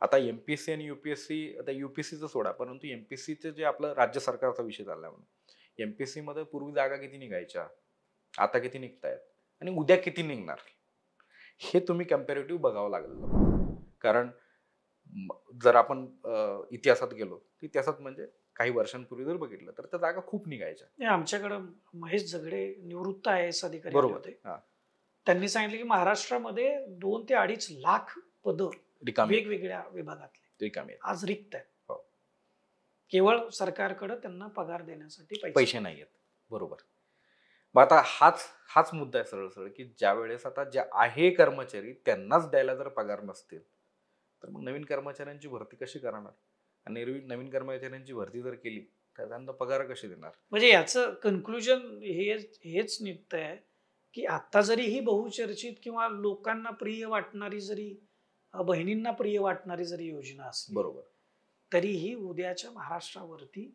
आता एमपीएससी आणि युपीएससी, आता युपीएससीचं सोडा, परंतु एमपीएससीचं जे आपलं राज्य सरकारचा विषय चाललाय म्हणून, एमपीएससी मध्ये पूर्वी जागा किती निघायच्या, आता किती निघतायत आणि उद्या किती निघणार, हे तुम्ही कम्पॅरेटिव्ह बघावं लागेल. कारण जर आपण इतिहासात गेलो, इतिहासात म्हणजे काही वर्षांपूर्वी जर बघितलं तर त्या जागा खूप निघायच्या. नाही, आमच्याकडं महेश झगडे निवृत्त IAS अधिकारी आले बरोबर. होते. हा. त्यांनी सांगितलं की महाराष्ट्रामध्ये 2 ते 2.5 लाख पदं रिकामी वेगवेगळ्या विभागातले रिकामी आहेत. आज रिक्त आहेत. हो. केवळ सरकारकडे त्यांना पगार देण्यासाठी पैसे नाही आहेत. बरोबर. मग आता हाच मुद्दा आहे सरळ सरळ, की ज्या वेळेस आता जे आहे कर्मचारी त्यांनाच द्यायला जर पगार नसतील तर मग नवीन कर्मचाऱ्यांची भरती कशी करणार, आणि नवीन कर्मचाऱ्यांची भरती जर केली तर त्यांना पगार कसे देणार. म्हणजे याचं कन्क्लुजन हेच निघतंय की आता जरी ही बहुचर्चित किंवा लोकांना प्रिय वाटणारी जरी बहिणींना प्रिय वाटणारी जरी योजना असली, बरोबर, तरीही उद्याच्या महाराष्ट्रावरती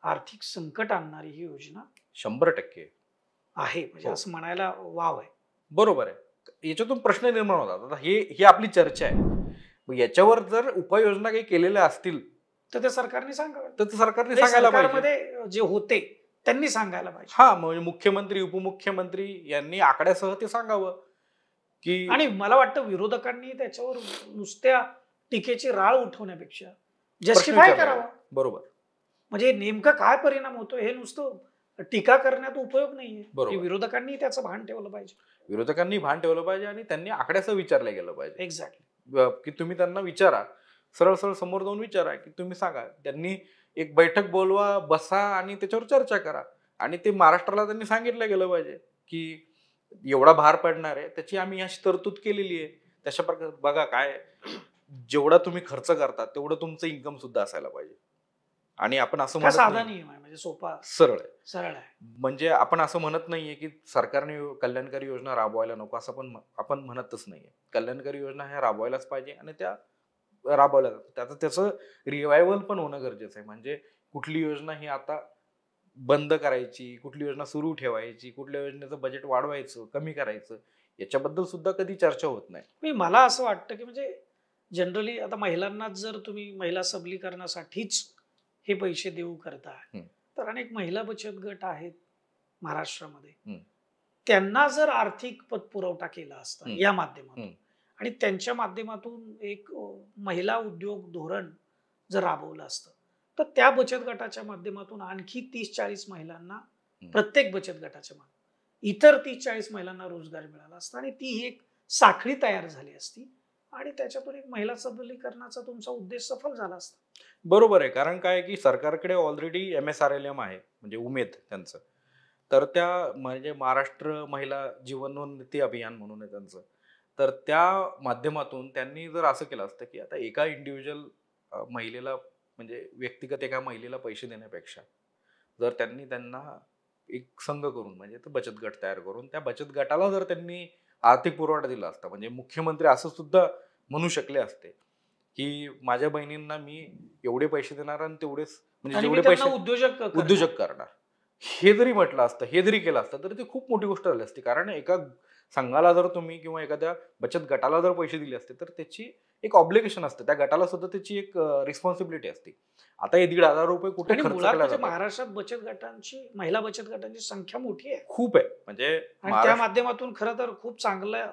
आर्थिक संकट आणणारी ही योजना 100% आहे. म्हणजे हो. असं म्हणायला वाव आहे. बरोबर आहे. याच्यातून प्रश्न निर्माण होतात. आता ही आपली चर्चा आहे. मग याच्यावर जर उपाययोजना काही केलेल्या असतील तर ते सरकारने सांगावं. तर ते सरकारने नाही, सांगायला पाहिजे. सरकारमध्ये जे होते त्यांनी सांगायला पाहिजे. हा, म्हणजे मुख्यमंत्री उपमुख्यमंत्री यांनी आकड्यासह ते सांगावं की, आणि मला वाटतं विरोधकांनी त्याच्यावर नुसत्या टीकेची राळ उठवण्यापेक्षा जस्टिफाय करावं. बरोबर, म्हणजे नेमकं काय परिणाम होतो हे नुसतं टीका करण्यात उपयोग नाहीये. बरोबर. विरोधकांनी त्याचं भान ठेवलं पाहिजे. विरोधकांनी भान ठेवलं पाहिजे आणि त्यांनी आकड्यासह विचारलं गेलं पाहिजे. एक्झॅक्टली. की तुम्ही त्यांना विचारा, सरळ सरळ समोर जाऊन विचारा, की तुम्ही सांगा. त्यांनी एक बैठक बोलवा, बसा आणि त्याच्यावर चर्चा करा. आणि ते महाराष्ट्राला त्यांनी सांगितलं गेलं पाहिजे की एवढा भार पडणार आहे, त्याची आम्ही अशी तरतूद केलेली आहे. तशा प्रकारे बघा, काय जेवढा तुम्ही खर्च करता तेवढं तुमचं इन्कम सुद्धा असायला पाहिजे. आणि आपण असं म्हणत साधा नाही, नियम आहे, म्हणजे सोपा सरळ आहे. सरळ आहे. म्हणजे आपण असं म्हणत नाहीये की सरकारने कल्याणकारी योजना राबवायला नको, असं पण आपण म्हणतच नाहीये. कल्याणकारी योजना ह्या राबवायलाच पाहिजे आणि त्या राबवल्या जातात. त्याचं रिवायवल पण होणं गरजेचं आहे. म्हणजे कुठली योजना ही आता बंद करायची, कुठली योजना सुरू ठेवायची, कुठल्या योजनेचं बजेट वाढवायचं, कमी करायचं, याच्याबद्दल सुद्धा कधी चर्चा होत नाही. मला असं वाटतं की म्हणजे जनरली आता महिलांनाच जर तुम्ही महिला सबलीकरणासाठीच हे पैसे देऊ करताय, तर अनेक महिला बचत गट आहेत महाराष्ट्रामध्ये, त्यांना जर आर्थिक पतपुरवठा केला असता या माध्यमातून आणि त्यांच्या माध्यमातून एक महिला उद्योग धोरण जर राबवलं असतं, तर त्या बचत गटाच्या माध्यमातून आणखी 30-40 महिलांना, प्रत्येक बचत गटाच्या माध्यमातून इतर 30-40 महिलांना रोजगार मिळाला असता आणि ती एक साखळी तयार झाली असती आणि त्याच्यातून एक महिला सबलीकरणाचा तुमचा उद्देश सफल झाला असता. बरोबर आहे. कारण काय आहे, की सरकारकडे ऑलरेडी MSRLM आहे, म्हणजे उमेद त्यांचं. तर त्या म्हणजे महाराष्ट्र महिला जीवनोन्नती अभियान म्हणून आहे त्यांचं. तर त्या माध्यमातून त्यांनी जर असं केलं असतं, की आता एका इंडिव्हिज्युअल महिलेला म्हणजे व्यक्तिगत एका महिलेला पैसे देण्यापेक्षा जर त्यांनी त्यांना एक संघ करून म्हणजे तो बचत गट तयार करून त्या बचत गटाला जर त्यांनी आर्थिक पुरवठा दिला असता, म्हणजे मुख्यमंत्री असं सुद्धा म्हणू शकले असते, की माझ्या बहिणींना मी एवढे पैसे देणार आणि तेवढेच म्हणजे आणि मी जेवढे त्यांना पैसे करणार. उद्योजक करणार. हे जरी म्हटलं असतं, हे जरी केलं असतं, तर ती खूप मोठी गोष्ट झाली असती. कारण एका संघाला जर तुम्ही किंवा एखाद्या बचत गटाला जर पैसे दिले असते, तर त्याची एक ऑब्लिगेशन असते. त्या गटाला सुद्धा त्याची एक रिस्पॉन्सिबिलिटी असते. आता हे ₹1,500 कुठे आणि खर्च मुळात केल्या म्हणजे जातात? महाराष्ट्रात बचत गटांची, महिला बचत गटांची संख्या मोठी आहे. खूप आहे. म्हणजे आणि त्या महाराष्ट्र, माध्यमातून खरं तर खूप चांगल्या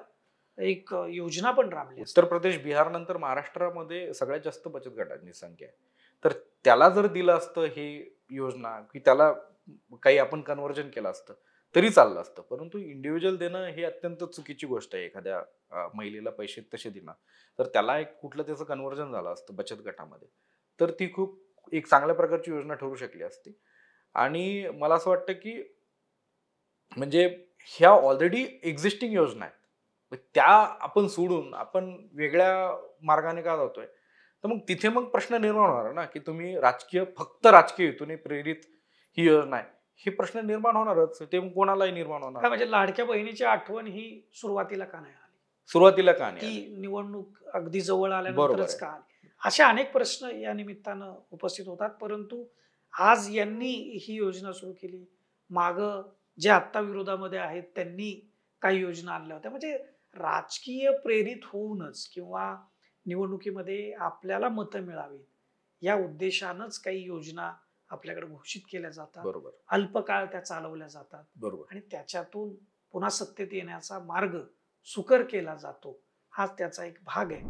एक योजना पण राबली उत्तर असतात. प्रदेश, बिहार नंतर महाराष्ट्रामध्ये सगळ्यात जास्त बचत गटांची संख्या आहे. तर त्याला जर दिलं असतं ही योजना, की त्याला काही आपण कन्व्हर्जन केलं असतं, तरी चाललं असतं. परंतु इंडिव्हिज्युअल देणं ही अत्यंत चुकीची गोष्ट आहे. एखाद्या महिलेला पैसे तसे देणं. तर त्याला एक कुठलं त्याचं कन्व्हर्जन झालं असतं बचत गटामध्ये. तर ती खूप एक चांगल्या प्रकारची योजना ठरू शकली असती. आणि मला असं वाटतं, की म्हणजे ह्या ऑलरेडी एक्झिस्टिंग योजना आहेत. मग त्या आपण सोडून आपण वेगळ्या मार्गाने का जातोय? तर मग तिथे मग प्रश्न निर्माण होणार ना, की तुम्ही फक्त राजकीय हेतूने प्रेरित ही योजना आहे. हे प्रश्न निर्माण होणारच. ते मग कोणालाही निर्माण होणार. काय म्हणजे लाडक्या बहिणीची आठवण ही सुरुवातीला का नाही आली? सुरुवातीला का नाही ती आली? निवडणूक अगदी जवळ बरोबर आल्यानंतरच आहे. का आली? असे अनेक प्रश्न या निमित्तानं उपस्थित होतात. परंतु आज यांनी ही योजना सुरू केली. मागं जे आत्ता विरोधामध्ये आहेत त्यांनी काही योजना आणल्या होत्या. म्हणजे राजकीय प्रेरित होऊनच किंवा निवडणुकीमध्ये आपल्याला मतं मिळावीत या उद्देशानंच काही योजना आपल्याकडे घोषित केल्या जातात. बरोबर. अल्पकाळ त्या चालवल्या जातात बरोबर. आणि त्याच्यातून पुन्हा सत्तेत येण्याचा मार्ग सुकर केला जातो. हा त्याचा एक भाग आहे.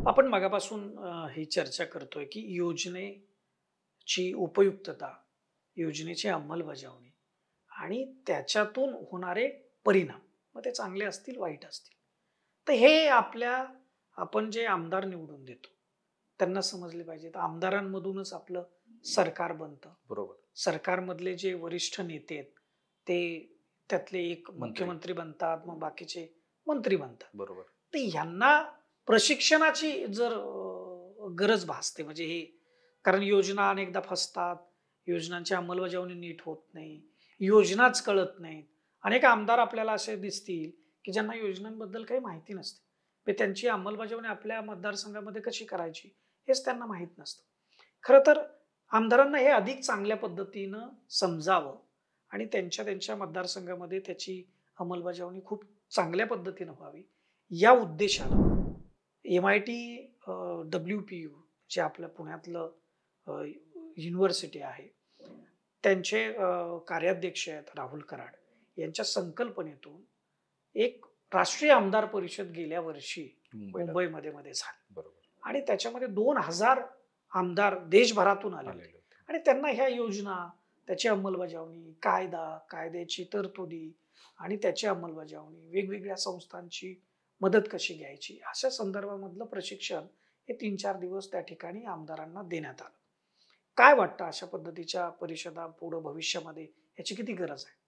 आपण मगापासून ही चर्चा करतोय, की योजनेची उपयुक्तता, योजनेची अंमलबजावणी आणि त्याच्यातून होणारे परिणाम. मग ते चांगले असतील, वाईट असतील. तर हे आपण जे आमदार निवडून देतो, त्यांना समजले पाहिजे. तर आमदारांमधूनच आपलं सरकार बनतं. बरोबर. सरकारमधले जे वरिष्ठ नेते आहेत, ते त्यातले एक मंत्री. मुख्यमंत्री बनतात, मग बाकीचे मंत्री बनतात. बरोबर. तर ह्यांना प्रशिक्षणाची जर गरज भासते म्हणजे हे कारण योजना अनेकदा फसतात, योजनांची अंमलबजावणी नीट होत नाही, योजनाच कळत नाहीत. अनेक आमदार आपल्याला असे दिसतील, की ज्यांना योजनांबद्दल काही माहिती नसते. म्हणजे त्यांची अंमलबजावणी आपल्या मतदारसंघामध्ये कशी करायची हेच त्यांना माहीत नसतं. खरं तर आमदारांना हे अधिक चांगल्या पद्धतीनं समजावं आणि त्यांच्या मतदारसंघामध्ये त्याची अंमलबजावणी खूप चांगल्या पद्धतीनं व्हावी या उद्देशानं MIT WPU जे आपल्या पुण्यातलं युनिव्हर्सिटी आहे, त्यांचे कार्याध्यक्ष आहेत राहुल कराड यांच्या संकल्पनेतून एक राष्ट्रीय आमदार परिषद गेल्या वर्षी मुंबईला. मुंबईमध्ये झाली बरोबर. आणि त्याच्यामध्ये 2000 आमदार देशभरातून आले होते आलेले होते. आणि त्यांना ह्या योजना, त्याची अंमलबजावणी, कायद्याची तरतुदी आणि त्याची अंमलबजावणी, वेगवेगळ्या संस्थांची मदत कशी घ्यायची, अशा संदर्भामधलं प्रशिक्षण हे 3-4 दिवस त्या ठिकाणी आमदारांना देण्यात आलं. काय वाटतं अशा पद्धतीच्या परिषदा पुढं भविष्यामध्ये याची किती गरज आहे?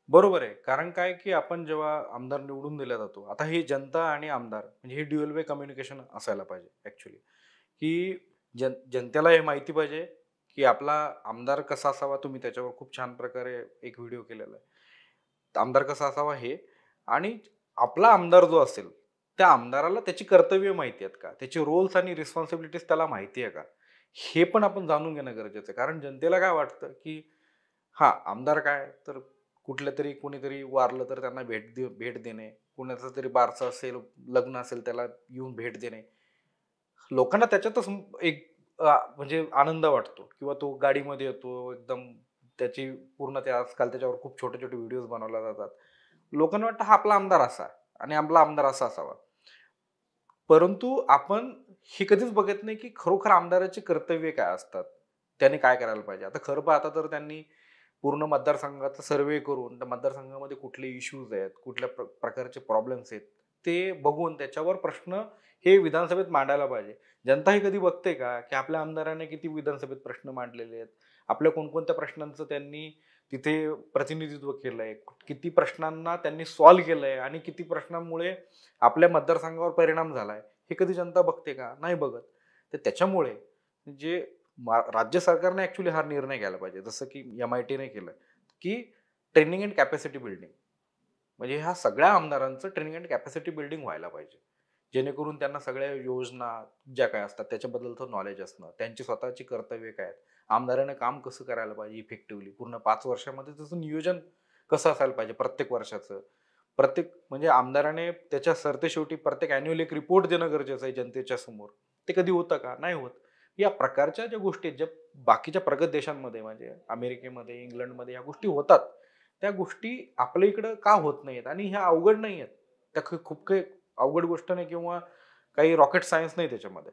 बरोबर आहे. कारण काय, की आपण जेव्हा आमदार निवडून दिला जातो, आता ही जनता आणि आमदार म्हणजे हे ड्युअल वे कम्युनिकेशन असायला पाहिजे ॲक्चुअली, की जनतेला हे माहिती पाहिजे, की आपला आमदार कसा असावा. तुम्ही त्याच्यावर खूप छान प्रकारे एक व्हिडिओ केलेला आहे. आमदार कसा असावा हे आणि आपला आमदार जो असेल, त्या आमदाराला त्याची कर्तव्य माहिती आहेत का? त्याचे रोल्स आणि रिस्पॉन्सिबिलिटीज त्याला माहिती आहे का? हे पण आपण जाणून घेणं गरजेचं आहे. कारण जनतेला काय वाटतं, की हां, आमदार काय तर कुठल्यातरी कोणीतरी वारलं तर त्यांना भेट देणे, कुणाचं तरी बारसं असेल, लग्न असेल त्याला येऊन भेट देणे. लोकांना त्याच्यातच एक म्हणजे आनंद वाटतो किंवा तो गाडीमध्ये येतो एकदम त्याची पूर्ण ते आजकाल त्याच्यावर खूप छोटे-छोटे व्हिडिओज बनवले जातात. लोकांना वाटतं हा आपला आमदार असा आणि आपला आमदार असा असावा. परंतु आपण हे कधीच बघत नाही, की खरोखर आमदाराचे कर्तव्य काय असतात? त्याने काय करायला पाहिजे? आता खरं पाहता तर त्यांनी पूर्ण मतदारसंघाचा सर्व्हे करून त्या मतदारसंघामध्ये कुठले इश्यूज आहेत, कुठल्या प्रकारचे प्रॉब्लेम्स आहेत, ते बघून त्याच्यावर प्रश्न हे विधानसभेत मांडायला पाहिजे. जनता ही कधी बघते का की आपल्या आमदाराने किती विधानसभेत प्रश्न मांडलेले आहेत, आपल्या कोणकोणत्या प्रश्नांचं त्यांनी तिथे प्रतिनिधित्व केलंय, किती प्रश्नांना त्यांनी सॉल्व्ह केलंय आणि किती प्रश्नांमुळे आपल्या मतदारसंघावर परिणाम झालाय, हे कधी जनता बघते का? नाही बघत. तर त्याच्यामुळे जे राज्य सरकारने ऍक्च्युली हा निर्णय घ्यायला पाहिजे, जसं की MITने केलं की ट्रेनिंग अँड कॅपॅसिटी बिल्डिंग, म्हणजे ह्या सगळ्या आमदारांचं ट्रेनिंग अँड कॅपॅसिटी बिल्डिंग व्हायला पाहिजे, जेणेकरून त्यांना सगळ्या योजना ज्या काय असतात त्याच्याबद्दलचं नॉलेज असणं, त्यांची स्वतःची कर्तव्य काय आहेत, आमदाराने काम कसं करायला पाहिजे इफेक्टिव्हली पूर्ण 5 वर्षामध्ये, त्याचं नियोजन कसं असायला पाहिजे प्रत्येक वर्षाचं, प्रत्येक म्हणजे आमदाराने त्याच्या सरतेशेवटी प्रत्येक अॅन्युअल एक रिपोर्ट देणं गरजेचं आहे जनतेच्या समोर. ते कधी होतं का? नाही होत. या प्रकारच्या ज्या गोष्टी आहेत, ज्या बाकीच्या प्रगत देशांमध्ये म्हणजे अमेरिकेमध्ये, इंग्लंडमध्ये या गोष्टी होतात, त्या गोष्टी आपल्या इकडं का होत नाहीत? आणि ह्या अवघड नाही आहेत. त्या खूप काही अवघड गोष्ट नाही किंवा काही रॉकेट सायन्स नाही त्याच्यामध्ये.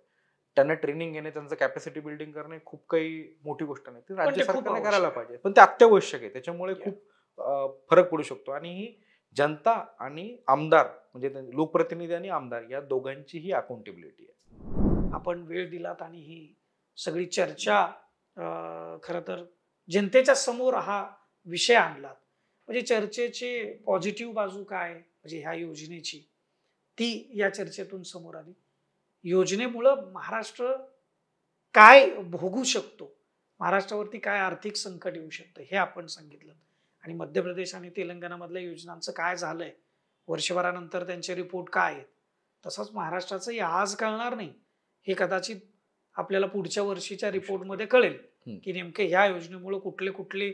त्यांना ट्रेनिंग घेणे, त्यांचं कॅपॅसिटी बिल्डिंग करणे खूप काही मोठी गोष्ट नाही. ती राज्य सरकारने करायला पाहिजे. पण ते अत्यावश्यक आहे. त्याच्यामुळे खूप फरक पडू शकतो आणि ही जनता आणि आमदार म्हणजे लोकप्रतिनिधी आणि आमदार या दोघांचीही अकाउंटेबिलिटी आहे. आपण वेळ दिलात आणि ही सगळी चर्चा खरं तर जनतेच्या समोर हा विषय आणलात. म्हणजे चर्चेची पॉझिटिव्ह बाजू काय म्हणजे ह्या योजनेची ती या चर्चेतून समोर आली. योजनेमुळं महाराष्ट्र काय भोगू शकतो, महाराष्ट्रावरती काय आर्थिक संकट येऊ शकतं हे आपण सांगितलं. आणि मध्य प्रदेश आणि तेलंगणामधल्या योजनांचं काय झालंय, वर्षभरानंतर त्यांचे रिपोर्ट काय आहेत, तसंच महाराष्ट्राचंही आज कळणार नाही, हे कदाचित आपल्याला पुढच्या वर्षीच्या रिपोर्टमध्ये कळेल की नेमके ह्या योजनेमुळे कुठले कुठले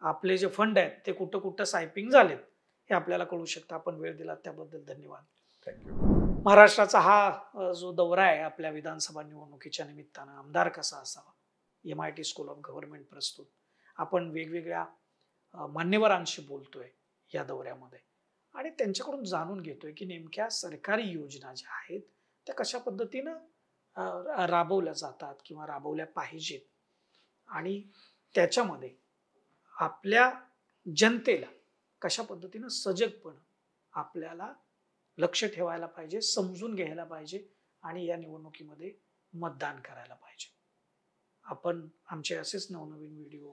आपले जे फंड आहेत ते कुठं कुठं सायपिंग झालेत हे आपल्याला कळू शकतं. आपण वेळ दिला त्याबद्दल धन्यवाद. थँक्यू. महाराष्ट्राचा हा जो दौरा आहे आपल्या विधानसभा निवडणुकीच्या निमित्तानं, आमदार कसा असावा, MIT स्कूल ऑफ गव्हर्नमेंट प्रस्तुत, आपण वेगवेगळ्या मान्यवरांशी बोलतोय या दौऱ्यामध्ये आणि त्यांच्याकडून जाणून घेतोय की नेमक्या सरकारी योजना ज्या आहेत त्या कशा पद्धतीनं राबवल्या जातात किंवा राबवल्या पाहिजेत आणि त्याच्यामध्ये आपल्या जनतेला कशा पद्धतीनं सजगपणे आपल्याला लक्ष ठेवायला पाहिजे, समजून घ्यायला पाहिजे आणि या निवडणुकीमध्ये मतदान करायला पाहिजे. आपण आमचे असेच नवनवीन व्हिडिओ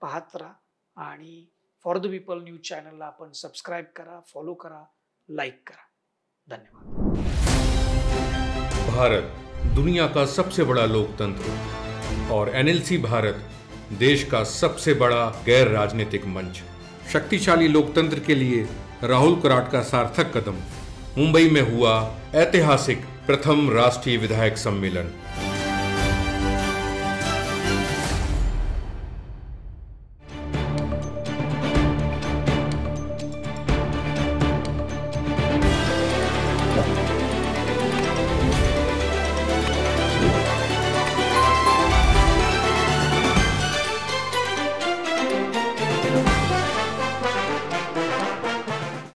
पाहत राहा आणि फॉर द पीपल न्यूज चॅनलला आपण सबस्क्राईब करा, फॉलो करा, लाईक करा. धन्यवाद. भारत दुनिया का सबसे बड़ा लोकतंत्र और NLC भारत देश का सबसे बड़ा गैर राजनीतिक मंच. शक्तिशाली लोकतंत्र के लिए राहुल कराट का सार्थक कदम. मुंबई में हुआ ऐतिहासिक प्रथम राष्ट्रीय विधायक सम्मेलन.